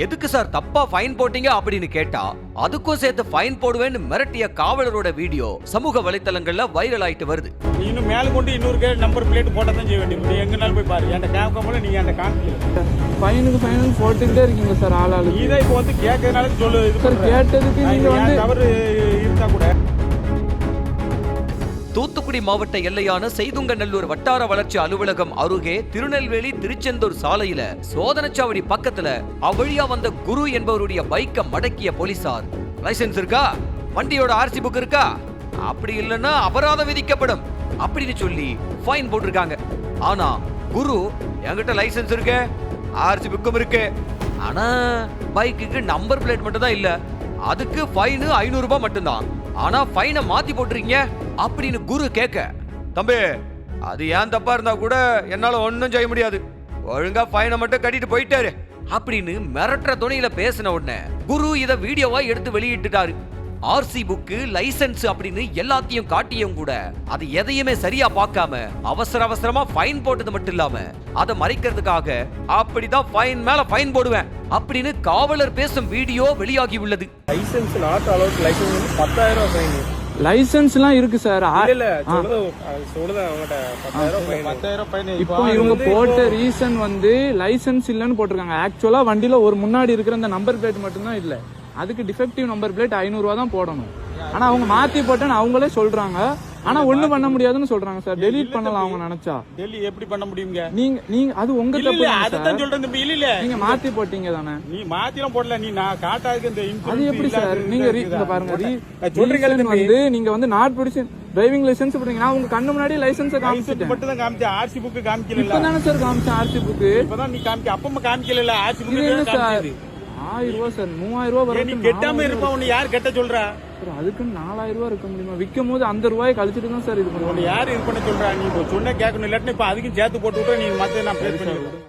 எதுக்கு சார் தப்பா ஃபைன் போட்டீங்க அப்படின்னு கேட்டா அதுக்கும் சேர்த்து ஃபைன் போடுவேன்னு மிரட்டிய காவலரோட வீடியோ சமூக வலைத்தளங்கள்ல வைரல் ஆயிட்டு வருது. இன்னும் மேல கொண்டு இன்னொரு நம்பர் பிளேட் போட்டா தான் செய்ய வேண்டியது. நீ எங்கனாலும் போய் பாரு, என்கிட்ட கேட்காமல நீங்க என்கிட்ட காமிக்கல. ஃபைனுக்கு போட்டுக்கிட்டே இருக்கீங்க சார். ஆளாளு இதை இப்போ வந்து கேட்கறதுனால சொல்லு. இது சார் கேட்டதுக்கு நீங்க வந்து தவறு இருந்தா கூட. தூத்துக்குடி மாவட்ட எல்லையான செய்துங்கநல்லூர் வட்டார வளர்ச்சி அலுவலகம் அருகே திருநெல்வேலி திருச்செந்தூர் சாலையில சோதனைச்சாவடி பக்கத்துல அவ்வழியா வந்த குரு என்பவருடைய பைக்கை மடக்கிய போலீசார், லைசென்ஸ் இருக்கா, வண்டியோட ஆர்சி புக் இருக்கா, அப்படி இல்லைன்னா அபராதம் விதிக்கப்படும் அப்படின்னு சொல்லி ஃபைன் போட்டிருக்காங்க. ஆனா குரு என்கிட்ட லைசென்ஸ் இருக்கு, ஆர்சி புக்கும் இருக்கு, ஆனா பைக்குக்கு நம்பர் பிளேட் மட்டும் தான் இல்ல, அதுக்கு ஃபைன் 500 ரூபாய் மட்டும்தான், ஆனா ஃபைனை மாத்தி போட்டுறீங்க அப்படின்னு குரு கேட்க, தம்பி அது ஏன் தப்பா இருந்தா கூட என்னால ஒன்னும் செய்ய முடியாது, ஒழுங்கா ஃபைனை மட்டும் கட்டிட்டு போயிட்டாரு அப்படின்னு மிரட்டுற துணையில பேசின உடனே குரு இத வீடியோவா எடுத்து வெளியிட்டுட்டாரு. ஆர்சி புக்கு, லைசென்ஸ் அப்படின்னு எல்லாத்தையும் காட்டியும் கூட அது எதையுமே சரியா பார்க்காம அவசரமா ஃபைன் போட்டது மட்டும் இல்லாம அதை மறைக்கிறதுக்காக அப்படிதான் ஃபைன் மேல ஃபைன் போடுவேன் அப்படின்னு காவலர் பேசும் வீடியோ வெளியாகி உள்ளது. License not allowed, license 10,000 fine. லைசென்ஸ்லாம் இருக்கு சார். இப்போ இவங்க போட்ட ரீசன் வந்து லைசென்ஸ் இல்லன்னு போட்டிருக்காங்க. ஆக்சுவலா வண்டியில ஒரு முன்னாடி இருக்கிற அந்த நம்பர் பிளேட் மட்டும்தான் இல்ல, அதுக்கு டிஃபெக்டிவ் நம்பர் பிளேட் 500 ரூபா தான் போடணும். ஆனா அவங்க மாத்தி போட்டேன்னு அவங்களே சொல்றாங்க. ஆனா ஒண்ணு பண்ண முடியாதுன்னு சொல்றாங்க சார். டெலீட் பண்ணலாம் அவங்க நினைச்சா. டெலீட் எப்படி பண்ண முடியுங்க? நீங்க அது உங்க தப்பு. அதான் சொல்றேன் தம்பி. இல்ல நீங்க மாத்தி போட்டீங்க தானே. நீ மாத்திலாம் போடல, நீ நான் காட்டாதுக்கு இந்த இன்சூரன்ஸ். அது எப்படி சார்? நீங்க பாருங்க சொல்றீங்க வந்து நீங்க வந்து நாட் பிடிச்சு டிரைவிங் லைசென்ஸ் போடுறீங்க. நான் உங்க கண்ணு முன்னாடி லைசென்ஸ் காமிச்சிட்டேன். மட்டும் தான் காமிச்சேன், ஆர்சி புக் காமிக்கல. இப்பதானே சார் காமிச்சேன் ஆர்சி புக். இப்பதான் நீ காமிக்க, அப்பமா காமிக்கல. ஆர்சி புக் காமிச்சது 1000 ரூபா சார். 3000 ரூபா வரும். நீ கெட்டாம இருப்பா, உன்னை யார் கெட்ட சொல்றா? அதுக்கு 4000 ரூபா இருக்க முடியுமா? விற்கும் போது அந்த ரூபாயை கழிச்சிட்டு தான் சார் இது பண்ணுவோம். யாரு இது பண்ண சொல்றா? நீ சொன்ன கேட்கணும், இல்லாட்டி இப்ப அதுக்கும் சேர்த்து போட்டு விட்டு நீ மத்த நான் பே பண்ணி